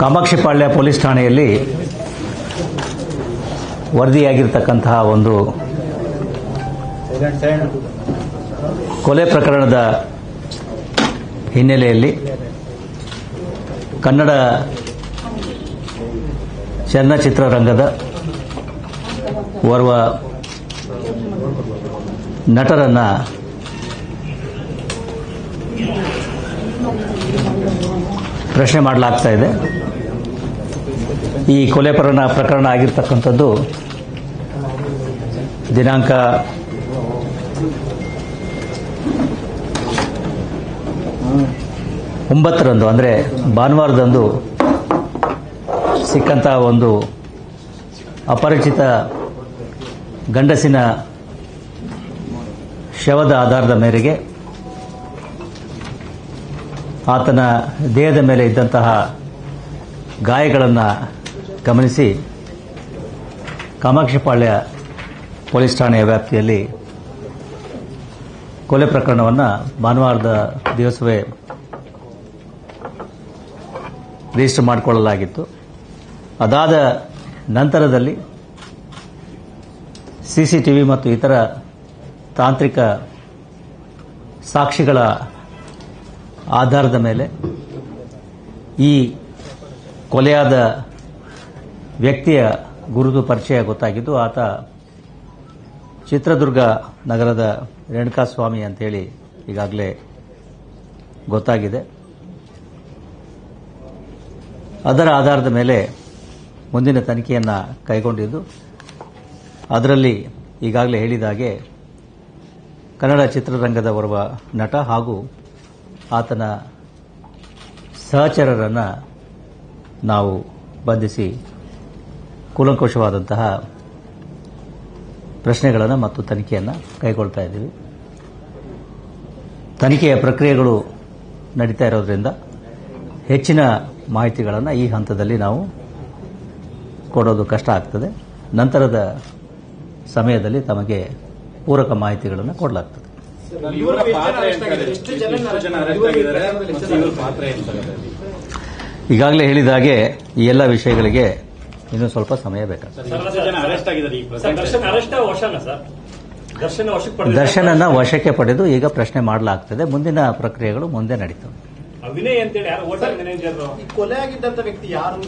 Kamakshipalya police ಠಾಣೆಯಲ್ಲಿ ವರದಿಯಾಗಿರ್ತಕ್ಕಂತಹ ಒಂದು ಕೊಲೆ ಪ್ರಕರಣದ ಹಿನ್ನೆಲೆಯಲ್ಲಿ ಕನ್ನಡ ಚಲನಚಿತ್ರರಂಗದ ಓರ್ವ ನಟರನ್ನ ಪ್ರಶ್ನೆ ಮಾಡಲಾಗ್ತಾ ಇದೆ. ಈ ಕೊಲೆ ಪ್ರಕರಣ ಆಗಿರ್ತಕ್ಕಂಥದ್ದು ದಿನಾಂಕ 9ರಂದು ಅಂದರೆ ಭಾನುವಾರದಂದು ಸಿಕ್ಕಂತಹ ಒಂದು ಅಪರಿಚಿತ ಗಂಡಸಿನ ಶವದ ಆಧಾರದ ಮೇರೆಗೆ ಆತನ ದೇಹದ ಮೇಲೆ ಇದ್ದಂತಹ ಗಾಯಗಳನ್ನು ಗಮನಿಸಿ ಕಾಮಾಕ್ಷಿಪಾಳ್ಯ ಪೊಲೀಸ್ ಠಾಣೆಯ ವ್ಯಾಪ್ತಿಯಲ್ಲಿ ಕೊಲೆ ಪ್ರಕರಣವನ್ನು ಭಾನುವಾರದ ದಿವಸವೇ ರಿಜಿಸ್ಟರ್ ಮಾಡಿಕೊಳ್ಳಲಾಗಿತ್ತು. ಅದಾದ ನಂತರದಲ್ಲಿ ಸಿಸಿಟಿವಿ ಮತ್ತು ಇತರ ತಾಂತ್ರಿಕ ಸಾಕ್ಷಿಗಳ ಆಧಾರದ ಮೇಲೆ ಈ ಕೊಲೆಯಾದ ವ್ಯಕ್ತಿಯ ಗುರುತು ಪರಿಚಯ ಗೊತ್ತಾಗಿದ್ದು, ಆತ ಚಿತ್ರದುರ್ಗ ನಗರದ ರೇಣುಕಾಸ್ವಾಮಿ ಅಂತೇಳಿ ಈಗಾಗಲೇ ಗೊತ್ತಾಗಿದೆ. ಅದರ ಆಧಾರದ ಮೇಲೆ ಮುಂದಿನ ತನಿಖೆಯನ್ನು ಕೈಗೊಂಡಿದ್ದು, ಅದರಲ್ಲಿ ಈಗಾಗಲೇ ಹೇಳಿದ ಹಾಗೆ ಕನ್ನಡ ಚಿತ್ರರಂಗದ ಓರ್ವ ನಟ ಹಾಗೂ ಆತನ ಸಹಚರರನ್ನು ನಾವು ಬಂಧಿಸಿ ಕೂಲಂಕುಷವಾದಂತಹ ಪ್ರಶ್ನೆಗಳನ್ನು ಮತ್ತು ತನಿಖೆಯನ್ನು ಕೈಗೊಳ್ತಾ ಇದ್ದೀವಿ. ತನಿಖೆಯ ಪ್ರಕ್ರಿಯೆಗಳು ನಡೀತಾ ಇರೋದ್ರಿಂದ ಹೆಚ್ಚಿನ ಮಾಹಿತಿಗಳನ್ನು ಈ ಹಂತದಲ್ಲಿ ನಾವು ಕೊಡೋದು ಕಷ್ಟ ಆಗ್ತದೆ. ನಂತರದ ಸಮಯದಲ್ಲಿ ತಮಗೆ ಪೂರಕ ಮಾಹಿತಿಗಳನ್ನು ಕೊಡಲಾಗ್ತದೆ. ಈಗಾಗಲೇ ಹೇಳಿದ ಹಾಗೆ ಈ ಎಲ್ಲ ವಿಷಯಗಳಿಗೆ ಇನ್ನೂ ಸ್ವಲ್ಪ ಸಮಯ ಬೇಕಾಗ್ತದೆ. ದರ್ಶನನ್ನ ವಶಕ್ಕೆ ಪಡೆದು ಈಗ ಪ್ರಶ್ನೆ ಮಾಡಲಾಗ್ತದೆ. ಮುಂದಿನ ಪ್ರಕ್ರಿಯೆಗಳು ಮುಂದೆ ನಡೀತವೆ. ಅವಿನಯ್ ಅಂತೇಳಿ ಯಾರು ಹೋಟೆಲ್ ಮ್ಯಾನೇಜರ್ ಕೊಲೆ ಆಗಿದ್ದಂತ ವ್ಯಕ್ತಿ ಯಾರು?